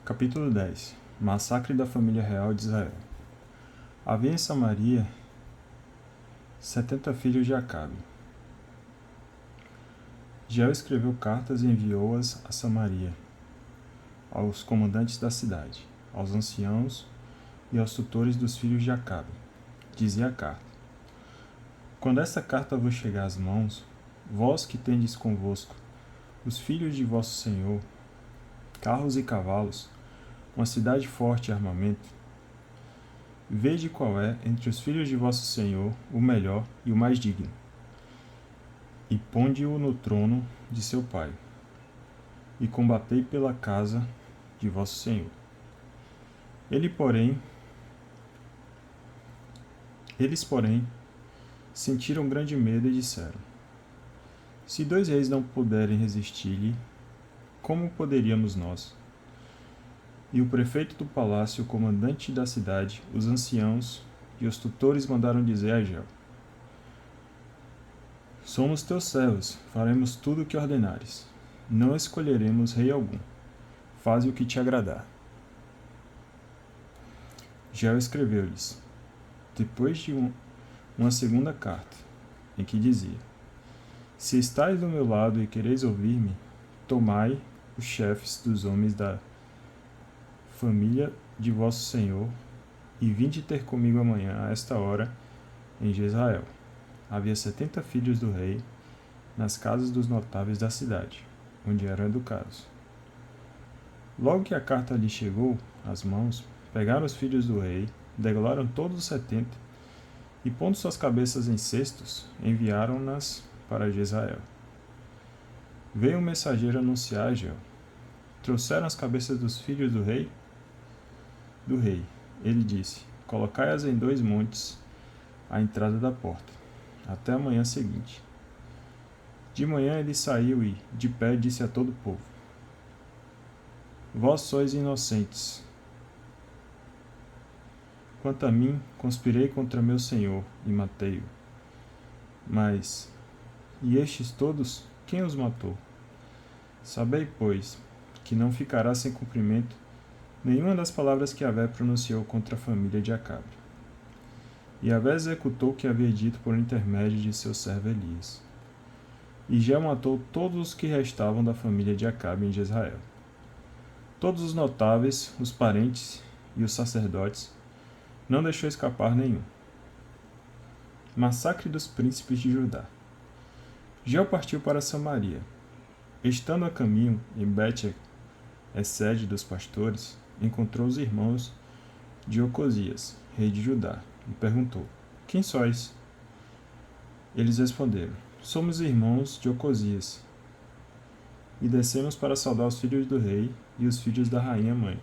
Capítulo 10. Massacre da família real de Israel. Havia em Samaria 70 filhos de Acabe. Jeiel escreveu cartas e enviou-as a Samaria, aos comandantes da cidade, aos anciãos e aos tutores dos filhos de Acabe. Dizia a carta: Quando esta carta vos chegar às mãos, vós que tendes convosco os filhos de vosso senhor, carros e cavalos, uma cidade forte e armamento, vede qual é, entre os filhos de vosso senhor, o melhor e o mais digno, e ponde-o no trono de seu pai, e combatei pela casa de vosso senhor. Eles, porém, sentiram grande medo e disseram: Se dois reis não puderem resistir-lhe, como poderíamos nós? E o prefeito do palácio, o comandante da cidade, os anciãos e os tutores mandaram dizer a Jeiel: Somos teus servos, faremos tudo o que ordenares. Não escolheremos rei algum. Faze o que te agradar. Jeiel escreveu-lhes, depois de uma segunda carta, em que dizia: Se estáis do meu lado e quereis ouvir-me, tomai os chefes dos homens da família de vosso senhor, e vinde ter comigo amanhã, a esta hora, em Jezrael. Havia 70 filhos do rei, nas casas dos notáveis da cidade, onde eram educados. Logo que a carta lhe chegou às mãos, pegaram os filhos do rei, degolaram todos os 70, e pondo suas cabeças em cestos, enviaram-nas para Jezrael. Veio um mensageiro anunciar a Jeiel: Trouxeram as cabeças dos filhos do rei? Ele disse: Colocai-as em 2 montes à entrada da porta, até a manhã seguinte. De manhã ele saiu e, de pé, disse a todo o povo: Vós sois inocentes. Quanto a mim, conspirei contra meu senhor e matei-o. Mas, e estes todos, quem os matou? Sabei, pois, que não ficará sem cumprimento nenhuma das palavras que Yahvé pronunciou contra a família de Acabe. E Yahvé executou o que havia dito por intermédio de seu servo Elias. E Jeiel matou todos os que restavam da família de Acabe em Jezrael. Todos os notáveis, os parentes e os sacerdotes, não deixou escapar nenhum. Massacre dos príncipes de Judá. Jeiel partiu para Samaria. Estando a caminho em Bet-Esed dos pastores, encontrou os irmãos de Ocosias, rei de Judá, e perguntou: Quem sois? Eles responderam: Somos irmãos de Ocosias, e descemos para saudar os filhos do rei e os filhos da rainha mãe.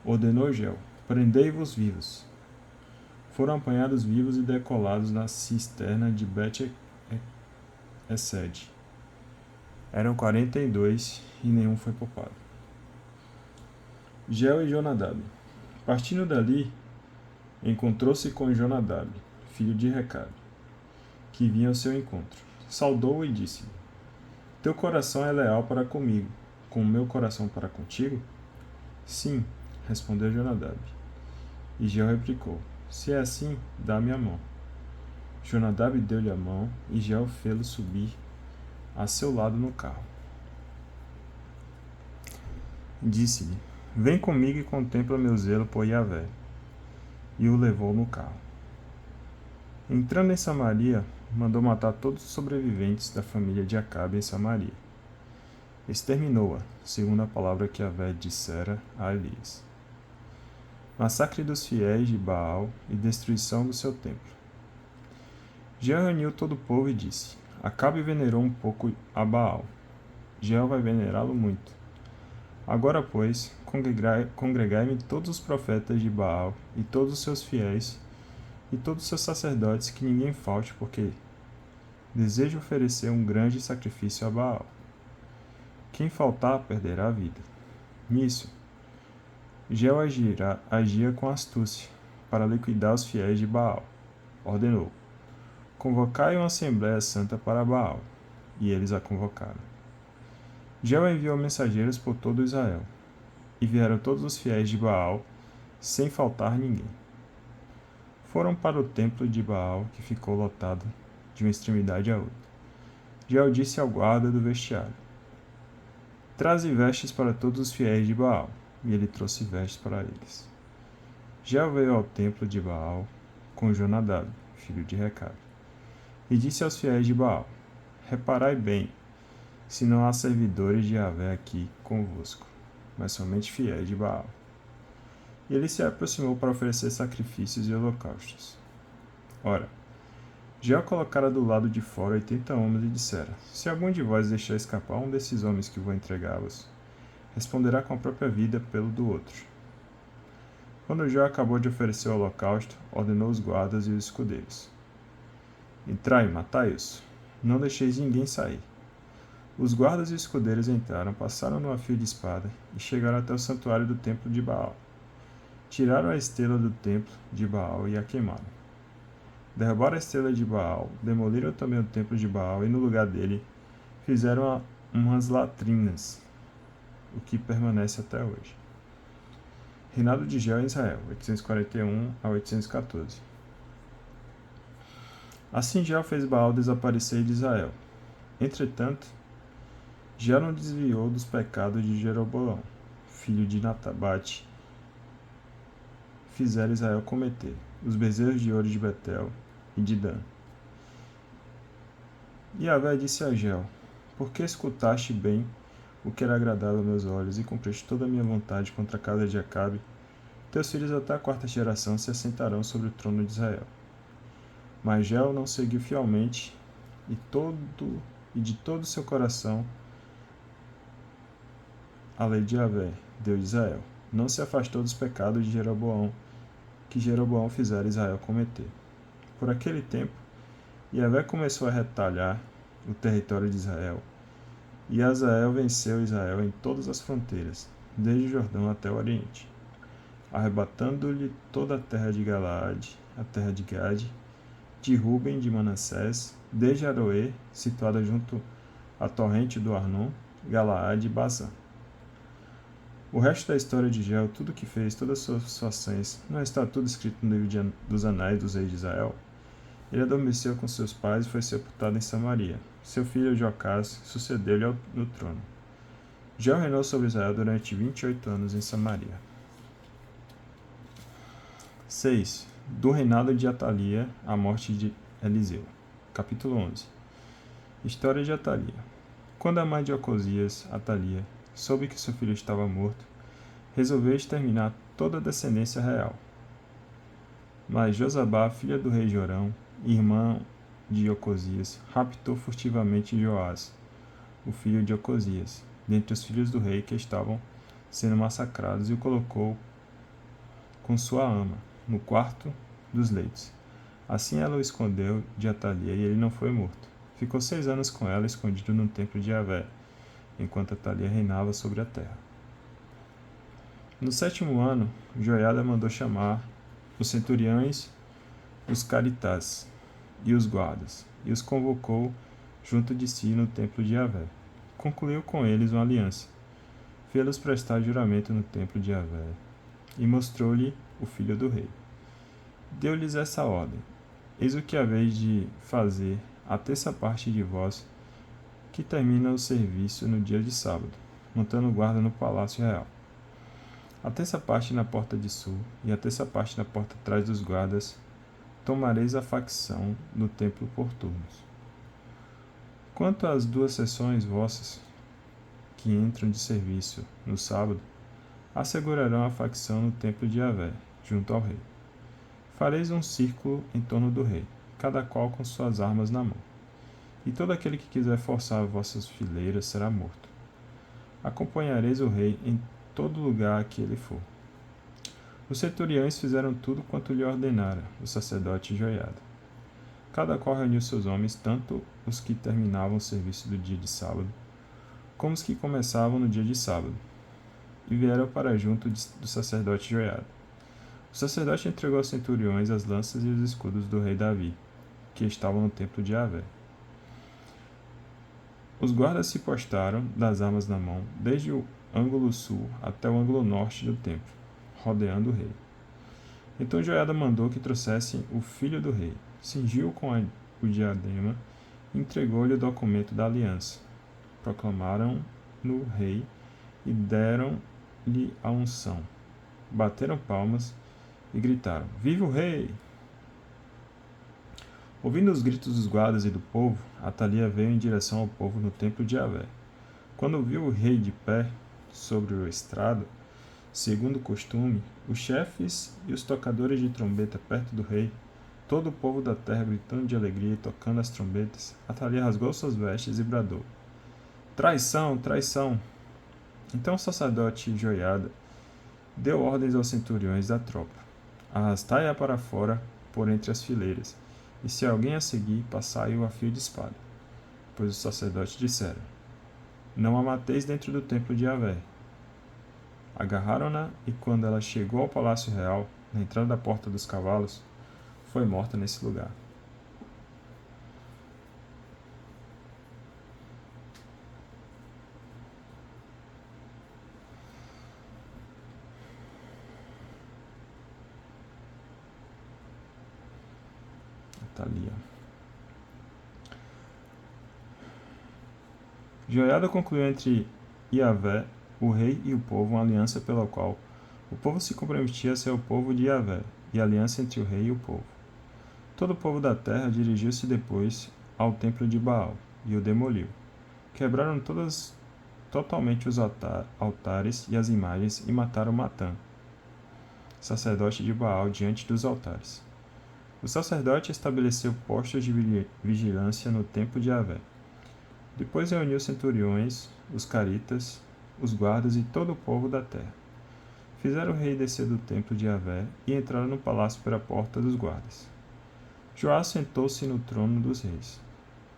Ordenou Jeiel: Prendei-vos vivos. Foram apanhados vivos e decolados na cisterna de Bet-Esed. Eram 42 e nenhum foi poupado. Jeiel e Jonadab. Partindo dali, encontrou-se com Jonadab, filho de Recabe, que vinha ao seu encontro. Saudou-o e disse-lhe: Teu coração é leal para comigo, com o meu coração para contigo? Sim, respondeu Jonadab. E Jeiel replicou: Se é assim, dá-me a mão. Jonadab deu-lhe a mão, e Jeiel fê-lo subir a seu lado no carro. Disse-lhe: Vem comigo e contempla meu zelo por Yahvé. E o levou no carro. Entrando em Samaria, mandou matar todos os sobreviventes da família de Acabe em Samaria. Exterminou-a, segundo a palavra que Yahvé dissera a Elias. Massacre dos fiéis de Baal e destruição do seu templo. Jeiel reuniu todo o povo e disse: Acabe venerou um pouco a Baal. Jeiel vai venerá-lo muito. Agora, pois, congregai-me todos os profetas de Baal e todos os seus fiéis e todos os seus sacerdotes, que ninguém falte, porque desejo oferecer um grande sacrifício a Baal. Quem faltar perderá a vida. Nisso, Jeiel agia com astúcia para liquidar os fiéis de Baal. Ordenou: Convocai uma assembléia santa para Baal. E eles a convocaram. Jeiel enviou mensageiros por todo Israel. e vieram todos os fiéis de Baal, sem faltar ninguém. Foram para o templo de Baal, que ficou lotado de uma extremidade à outra. Jeiel disse ao guarda do vestiário: Traze vestes para todos os fiéis de Baal. E ele trouxe vestes para eles. Jeiel veio ao templo de Baal com Jonadab, filho de Recabe, e disse aos fiéis de Baal: Reparai bem, se não há servidores de Yahvé aqui convosco, mas somente fiéis de Baal. E ele se aproximou para oferecer sacrifícios e holocaustos. Ora, Jeiel colocara do lado de fora 80 homens e dissera: Se algum de vós deixar escapar um desses homens que vou entregá-vos, responderá com a própria vida pelo do outro. Quando Jeiel acabou de oferecer o holocausto, ordenou os guardas e os escudeiros: Entrai e matai-os, não deixeis ninguém sair. Os guardas e os escudeiros entraram, passaram no fio de espada e chegaram até o santuário do templo de Baal. Tiraram a estrela do templo de Baal e a queimaram. Derrubaram a estrela de Baal, demoliram também o templo de Baal e no lugar dele fizeram umas latrinas, o que permanece até hoje. Reinado de Jeiel em Israel, 841 a 814. Assim Jeiel fez Baal desaparecer de Israel. Entretanto, Jeiel não desviou dos pecados de Jeroboão, filho de Natabate, fizera Israel cometer, os bezerros de ouro de Betel e de Dan. E Yahvé disse a Jeiel: Por que escutaste bem o que era agradável aos meus olhos, e cumpriste toda a minha vontade contra a casa de Acabe? Teus filhos até a 4ª geração se assentarão sobre o trono de Israel. Mas Jeiel não seguiu fielmente e de todo o seu coração a lei de Yahvé, Deus de Israel. Não se afastou dos pecados de Jeroboão, que Jeroboão fizera Israel cometer. Por aquele tempo, Yahvé começou a retalhar o território de Israel, e Hazael venceu Israel em todas as fronteiras, desde o Jordão até o Oriente, arrebatando-lhe toda a terra de Galaade, a terra de Gade, de Ruben, de Manassés, desde Aroê, situada junto à torrente do Arnon, Galaade e Bazã. O resto da história de Jeiel, tudo o que fez, todas as suas ações, não está tudo escrito no livro dos anais dos reis de Israel? Ele adormeceu com seus pais e foi sepultado em Samaria. Seu filho Joacás sucedeu-lhe no trono. Jeiel reinou sobre Israel durante 28 anos em Samaria. 6. Do reinado de Atalia à morte de Eliseu. Capítulo 11. História de Atalia. Quando a mãe de Ocosias, Atalia, soube que seu filho estava morto, resolveu exterminar toda a descendência real. Mas Josabá, filha do rei Jorão, irmã de Ocosias, raptou furtivamente Joás, o filho de Ocosias, dentre os filhos do rei que estavam sendo massacrados, e o colocou com sua ama, no quarto dos leitos. Assim ela o escondeu de Atalia, e ele não foi morto. Ficou 6 anos com ela, escondido no templo de Yahvé, enquanto Atalia reinava sobre a terra. No 7º ano, Joiada mandou chamar os centuriões, os caritás e os guardas, e os convocou junto de si no templo de Yahvé. Concluiu com eles uma aliança, fê-los prestar juramento no templo de Yahvé, e mostrou-lhe o filho do rei. Deu-lhes essa ordem: Eis o que haveis de fazer a 3ª parte de vós que termina o serviço no dia de sábado, montando guarda no palácio real. A 3ª parte na porta de sul e a 3ª parte na porta atrás dos guardas tomareis a facção no templo por turnos. Quanto às 2 seções vossas que entram de serviço no sábado, assegurarão a facção no templo de Yahvé, junto ao rei. Fareis um círculo em torno do rei, cada qual com suas armas na mão. E todo aquele que quiser forçar vossas fileiras será morto. Acompanhareis o rei em todo lugar a que ele for. Os centuriões fizeram tudo quanto lhe ordenara o sacerdote Joiada. Cada qual reuniu seus homens, tanto os que terminavam o serviço do dia de sábado, como os que começavam no dia de sábado, e vieram para junto do sacerdote Joiada. O sacerdote entregou aos centuriões as lanças e os escudos do rei Davi, que estavam no templo de Yahvé. Os guardas se postaram, das armas na mão, desde o ângulo sul até o ângulo norte do templo, rodeando o rei. Então Joiada mandou que trouxessem o filho do rei, cingiu-o com o diadema e entregou-lhe o documento da aliança. Proclamaram-no rei e deram-lhe a unção. Bateram palmas e gritaram: Viva o rei! Ouvindo os gritos dos guardas e do povo, Atalia veio em direção ao povo no templo de Yahvé. Quando viu o rei de pé sobre o estrado, segundo o costume, os chefes e os tocadores de trombeta perto do rei, todo o povo da terra gritando de alegria e tocando as trombetas, Atalia rasgou suas vestes e bradou: Traição! Traição! Então o sacerdote Joiada deu ordens aos centuriões da tropa: Arrastai-a para fora por entre as fileiras, e se alguém a seguir, passai-o a fio de espada. Pois os sacerdotes disseram: Não a mateis dentro do templo de Yahvé. Agarraram-na e quando ela chegou ao palácio real, na entrada da porta dos cavalos, foi morta nesse lugar. Atalia. Joiada concluiu entre Yahvé, o rei e o povo uma aliança pela qual o povo se comprometia a ser o povo de Yahvé, e a aliança entre o rei e o povo. Todo o povo da terra dirigiu-se depois ao templo de Baal e o demoliu. Quebraram totalmente os altares e as imagens e mataram Matã, sacerdote de Baal, diante dos altares. O sacerdote estabeleceu postos de vigilância no templo de Yahvé. Depois reuniu os centuriões, os caritas, os guardas e todo o povo da terra. Fizeram o rei descer do templo de Yahvé e entraram no palácio pela porta dos guardas. Joás sentou-se no trono dos reis.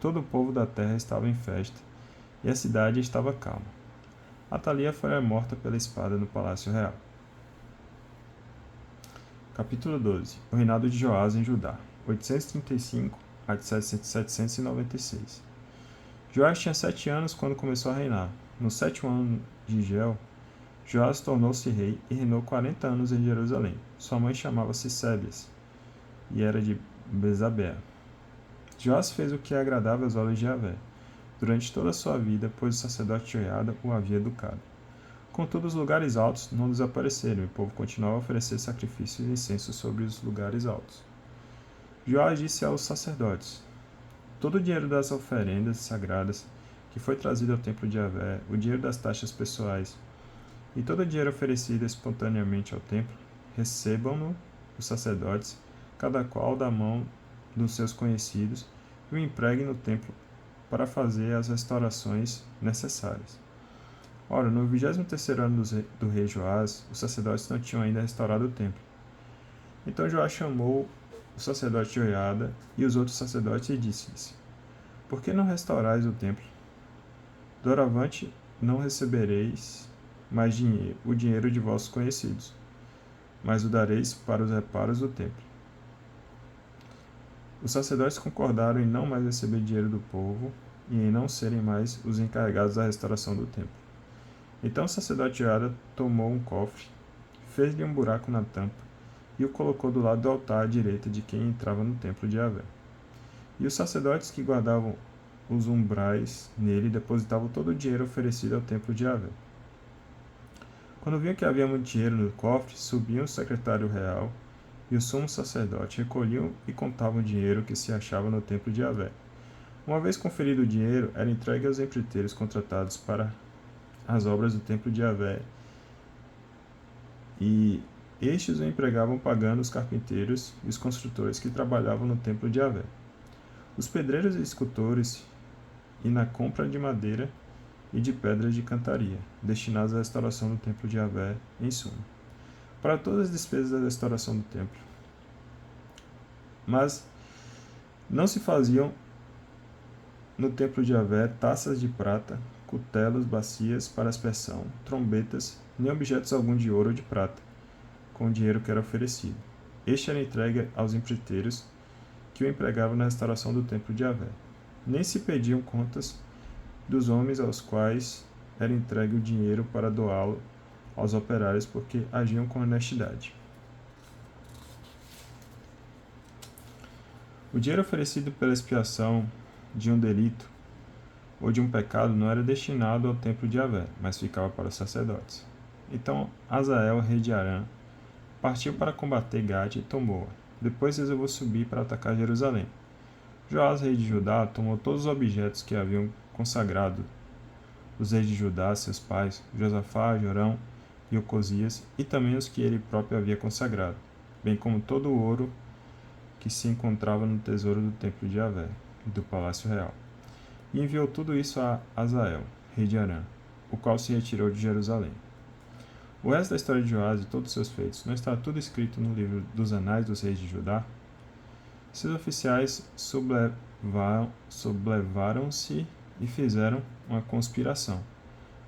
Todo o povo da terra estava em festa e a cidade estava calma. Atalia foi morta pela espada no palácio real. Capítulo 12. O reinado de Joás em Judá, 835 a 796. Joás tinha 7 anos quando começou a reinar. No 7º ano de Gel, Joás tornou-se rei e reinou 40 anos em Jerusalém. Sua mãe chamava-se Sébias e era de Bezabea. Joás fez o que agradava aos olhos de Yahvé durante toda a sua vida, pois o sacerdote Joiada o havia educado. Contudo, os lugares altos não desapareceram e o povo continuava a oferecer sacrifícios e incensos sobre os lugares altos. Joás disse aos sacerdotes: Todo o dinheiro das oferendas sagradas que foi trazido ao templo de Yahvé, o dinheiro das taxas pessoais e todo o dinheiro oferecido espontaneamente ao templo, recebam-no os sacerdotes, cada qual da mão dos seus conhecidos, e o empreguem no templo para fazer as restaurações necessárias. Ora, no 23º ano do rei Joás, os sacerdotes não tinham ainda restaurado o templo. Então Joás chamou o sacerdote Joiada e os outros sacerdotes e disse-lhes: Por que não restaurais o templo? Doravante não recebereis mais o dinheiro de vossos conhecidos, mas o dareis para os reparos do templo. Os sacerdotes concordaram em não mais receber dinheiro do povo e em não serem mais os encarregados da restauração do templo. Então o sacerdote Joiada tomou um cofre, fez-lhe um buraco na tampa e o colocou do lado do altar à direita de quem entrava no templo de Yahvé. E os sacerdotes que guardavam os umbrais nele depositavam todo o dinheiro oferecido ao templo de Yahvé. Quando viam que havia muito dinheiro no cofre, subiam o secretário real e o sumo sacerdote, recolhiam e contavam o dinheiro que se achava no templo de Yahvé. Uma vez conferido o dinheiro, era entregue aos empreiteiros contratados para as obras do templo de Yahvé, e estes o empregavam pagando os carpinteiros e os construtores que trabalhavam no templo de Yahvé, os pedreiros e escultores, e na compra de madeira e de pedras de cantaria, destinadas à restauração do templo de Yahvé, em suma, para todas as despesas da restauração do templo. Mas não se faziam no templo de Yahvé taças de prata, cutelos, bacias para aspersão, trombetas, nem objetos algum de ouro ou de prata, com o dinheiro que era oferecido. Este era entregue aos empreiteiros que o empregavam na restauração do templo de Yahvé. Nem se pediam contas dos homens aos quais era entregue o dinheiro para doá-lo aos operários porque agiam com honestidade. O dinheiro oferecido pela expiação de um delito ou de um pecado não era destinado ao templo de Yahvé, mas ficava para os sacerdotes. Então Hazael, rei de Arã, partiu para combater Gade e tomou-a. Depois resolveu subir para atacar Jerusalém. Joás, rei de Judá, tomou todos os objetos que haviam consagrado os reis de Judá, seus pais, Josafá, Jorão e Ocosias, e também os que ele próprio havia consagrado, bem como todo o ouro que se encontrava no tesouro do templo de Yahvé e do palácio real. E enviou tudo isso a Hazael, rei de Arã, o qual se retirou de Jerusalém. O resto da história de Joás e todos os seus feitos não está tudo escrito no livro dos Anais dos Reis de Judá? Seus oficiais sublevaram-se e fizeram uma conspiração.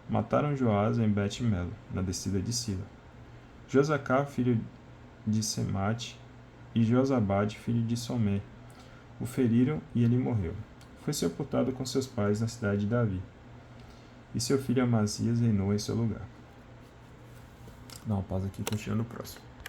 Mataram Joás em Bet-Melo, na descida de Sila. Josacá, filho de Semate, e Josabade, filho de Somé, o feriram e ele morreu. Foi sepultado com seus pais na cidade de Davi. E seu filho Amazias reinou em seu lugar. Dá uma pausa aqui e continua no próximo.